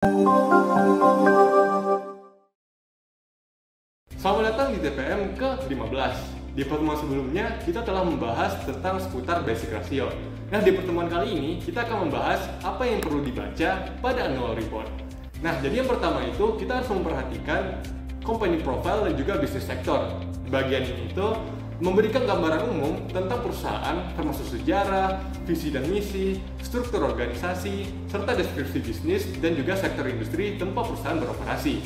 Selamat datang di TPM ke-15. Di pertemuan sebelumnya, kita telah membahas tentang seputar basic ratio. Nah, di pertemuan kali ini, kita akan membahas apa yang perlu dibaca pada annual report. Nah, jadi yang pertama itu, kita harus memperhatikan company profile dan juga business sector. Di bagian ini itu memberikan gambaran umum tentang perusahaan, termasuk sejarah, visi dan misi, struktur organisasi, serta deskripsi bisnis dan juga sektor industri tempat perusahaan beroperasi.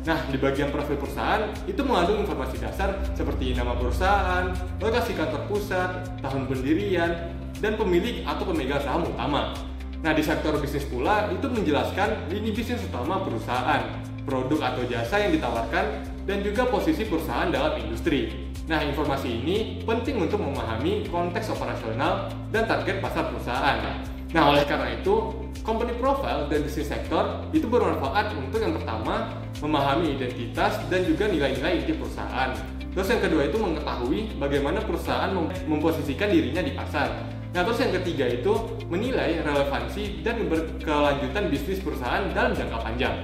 Nah, di bagian profil perusahaan itu mengandung informasi dasar seperti nama perusahaan, lokasi kantor pusat, tahun pendirian, dan pemilik atau pemegang saham utama. Nah, di sektor bisnis pula itu menjelaskan lini bisnis utama perusahaan, produk atau jasa yang ditawarkan, dan juga posisi perusahaan dalam industri. Nah, informasi ini penting untuk memahami konteks operasional dan target pasar perusahaan. Nah, oleh karena itu, company profile dan business sector itu bermanfaat untuk yang pertama, memahami identitas dan juga nilai-nilai inti perusahaan. Terus yang kedua itu mengetahui bagaimana perusahaan memposisikan dirinya di pasar. Nah, terus yang ketiga itu menilai relevansi dan berkelanjutan bisnis perusahaan dalam jangka panjang.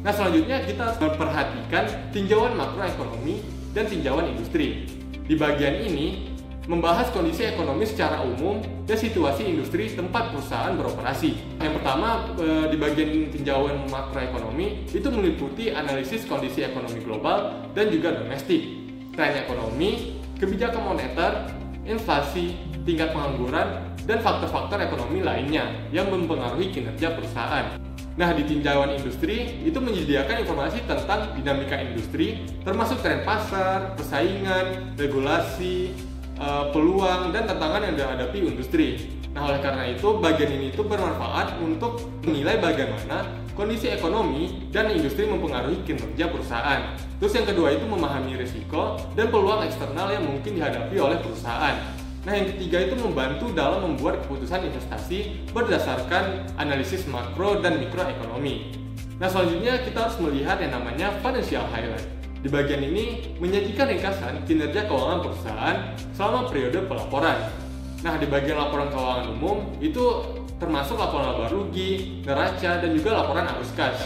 Nah, selanjutnya kita harus memperhatikan tinjauan makroekonomi dan tinjauan industri. Di bagian ini membahas kondisi ekonomi secara umum dan situasi industri tempat perusahaan beroperasi. Yang pertama, di bagian tinjauan makroekonomi itu meliputi analisis kondisi ekonomi global dan juga domestik, tren ekonomi, kebijakan moneter, inflasi, tingkat pengangguran, dan faktor-faktor ekonomi lainnya yang mempengaruhi kinerja perusahaan. Nah, di tinjauan industri itu menyediakan informasi tentang dinamika industri, termasuk tren pasar, persaingan, regulasi, peluang, dan tantangan yang dihadapi industri. Nah, oleh karena itu, bagian ini itu bermanfaat untuk menilai bagaimana kondisi ekonomi dan industri mempengaruhi kinerja perusahaan. Terus yang kedua itu memahami risiko dan peluang eksternal yang mungkin dihadapi oleh perusahaan. Nah, yang ketiga itu membantu dalam membuat keputusan investasi berdasarkan analisis makro dan mikroekonomi. Nah, selanjutnya kita harus melihat yang namanya financial highlight. Di bagian ini menyajikan ringkasan kinerja keuangan perusahaan selama periode pelaporan. Nah, di bagian laporan keuangan umum itu termasuk laporan laba rugi, neraca, dan juga laporan arus kas.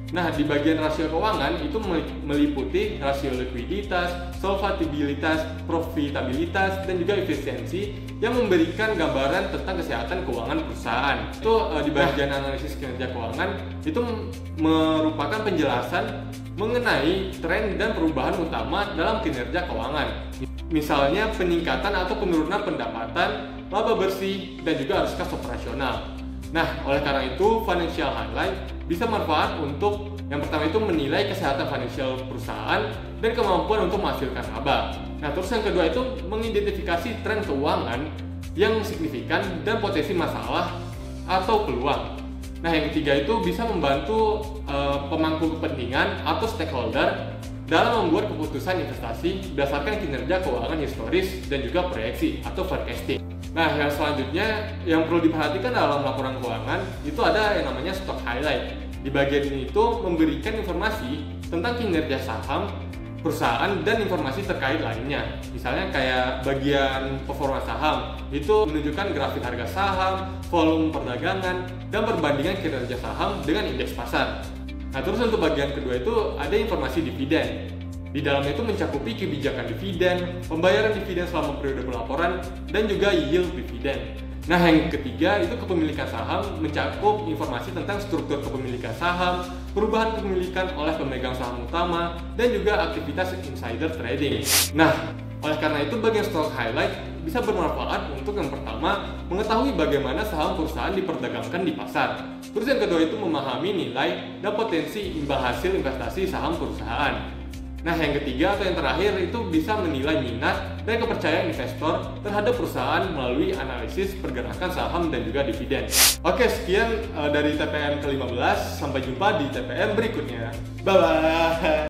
Nah, di bagian rasio keuangan itu meliputi rasio likuiditas, solvabilitas, profitabilitas, dan juga efisiensi yang memberikan gambaran tentang kesehatan keuangan perusahaan. Itu di bagian analisis kinerja keuangan itu merupakan penjelasan mengenai tren dan perubahan utama dalam kinerja keuangan. Misalnya peningkatan atau penurunan pendapatan, laba bersih, dan juga arus kas operasional. Nah, oleh karena itu, financial highlight bisa manfaat untuk yang pertama itu menilai kesehatan finansial perusahaan dan kemampuan untuk menghasilkan laba. Nah, terus yang kedua itu mengidentifikasi tren keuangan yang signifikan dan potensi masalah atau peluang. Nah, yang ketiga itu bisa membantu pemangku kepentingan atau stakeholder dalam membuat keputusan investasi berdasarkan kinerja keuangan historis dan juga proyeksi atau forecasting. Nah, yang selanjutnya yang perlu diperhatikan dalam laporan keuangan itu ada yang namanya stock highlight. Di bagian ini itu memberikan informasi tentang kinerja saham perusahaan dan informasi terkait lainnya. Misalnya kayak bagian performa saham itu menunjukkan grafik harga saham, volume perdagangan, dan perbandingan kinerja saham dengan indeks pasar. Nah, terus untuk bagian kedua itu ada informasi dividen. Di dalamnya itu mencakupi kebijakan dividen, pembayaran dividen selama periode pelaporan, dan juga yield dividen. Nah, yang ketiga itu kepemilikan saham mencakup informasi tentang struktur kepemilikan saham, perubahan kepemilikan oleh pemegang saham utama, dan juga aktivitas insider trading. Nah, oleh karena itu bagian stock highlight bisa bermanfaat untuk yang pertama mengetahui bagaimana saham perusahaan diperdagangkan di pasar. Terus yang kedua itu memahami nilai dan potensi imbal hasil investasi saham perusahaan. Nah, yang ketiga atau yang terakhir itu bisa menilai minat dan kepercayaan investor terhadap perusahaan melalui analisis pergerakan saham dan juga dividen. Oke, sekian dari TPM ke-15. Sampai jumpa di TPM berikutnya. Bye-bye!